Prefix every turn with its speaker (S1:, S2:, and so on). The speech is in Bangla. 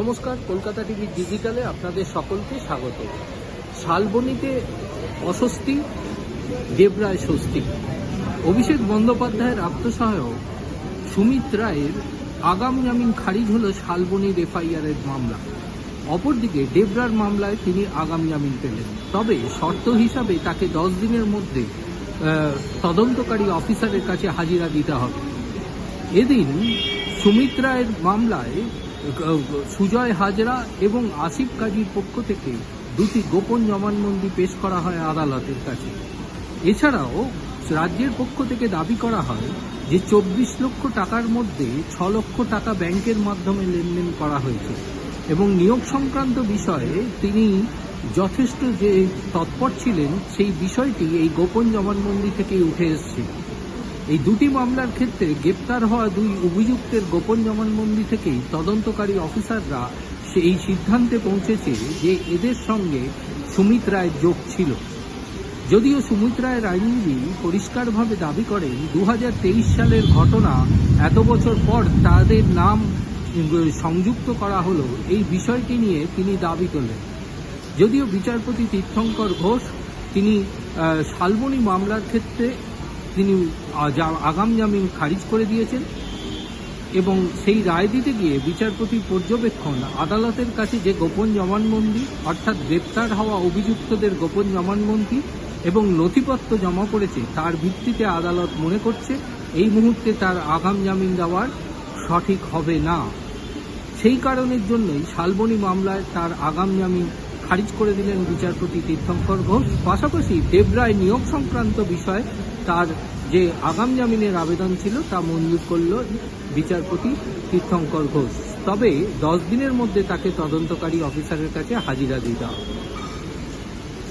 S1: নমস্কার, কলকাতা টিভি ডিজিটালে আপনাদের সকলকে স্বাগত। শালবনীতে অস্বস্তি, দেবরায় স্বস্তি। অভিষেক বন্দ্যোপাধ্যায়ের আত্মসহায়ক সুমিত রায়ের আগাম জামিন খারিজ হল শালবনীর এফআইআরের মামলা। অপরদিকে দেবরার মামলায় তিনি আগাম জামিন পেলেন, তবে শর্ত হিসাবে তাকে 10 দিনের মধ্যে তদন্তকারী অফিসারের কাছে হাজিরা দিতে হবে। এদিন সুমিত রায়ের মামলায় সুজয় হাজরা এবং আসিফ কাজীর পক্ষ থেকে দুটি গোপন জবানবন্দি পেশ করা হয় আদালতের কাছে। এছাড়াও রাজ্যের পক্ষ থেকে দাবি করা হয় যে 24 লক্ষ টাকার মধ্যে 6 লক্ষ টাকা ব্যাংকের মাধ্যমে লেনদেন করা হয়েছে এবং নিয়োগ সংক্রান্ত বিষয়ে তিনি যথেষ্ট যে তৎপর ছিলেন সেই বিষয়টি এই গোপন জবানবন্দি থেকেই উঠে এসেছে। এই দুটি মামলার ক্ষেত্রে গ্রেপ্তার হওয়া দুই অভিযুক্তের গোপন জবানবন্দি থেকেই তদন্তকারী অফিসাররা এই সিদ্ধান্তে পৌঁছেছে যে এদের সঙ্গে সুমিত রায়ের যোগ ছিল। যদিও সুমিত রায়ের আইনজীবী পরিষ্কারভাবে দাবি করেন 2023 সালের ঘটনা, এত বছর পর তাদের নাম সংযুক্ত করা হলো, এই বিষয়টি নিয়ে তিনি দাবি তোলেন। যদিও বিচারপতি তীর্থঙ্কর ঘোষ তিনি শালবনী মামলার ক্ষেত্রে তিনি আগাম জামিন খারিজ করে দিয়েছেন এবং সেই রায় দিতে গিয়ে বিচারপতির পর্যবেক্ষণ আদালতের কাছে যে গোপন জবানবন্দি অর্থাৎ গ্রেপ্তার হওয়া অভিযুক্তদের গোপন জবানবন্দি এবং নথিপত্র জমা পড়েছে তার ভিত্তিতে আদালত মনে করছে এই মুহূর্তে তার আগাম জামিন দেওয়ার সঠিক হবে না। সেই কারণের জন্যই শালবনী মামলায় তার আগাম জামিন খারিজ করে দিলেন বিচারপতি তীর্থঙ্কর ঘোষ। পাশাপাশি দেবরায় নিয়োগ সংক্রান্ত বিষয়ে তার যে আগাম জামিনের আবেদন ছিল তা মঞ্জুর করল বিচারপতি তীর্থঙ্কর ঘোষ। তবে 10 দিনের মধ্যে তাকে তদন্তকারী অফিসারের কাছে হাজিরা দিতে হবে।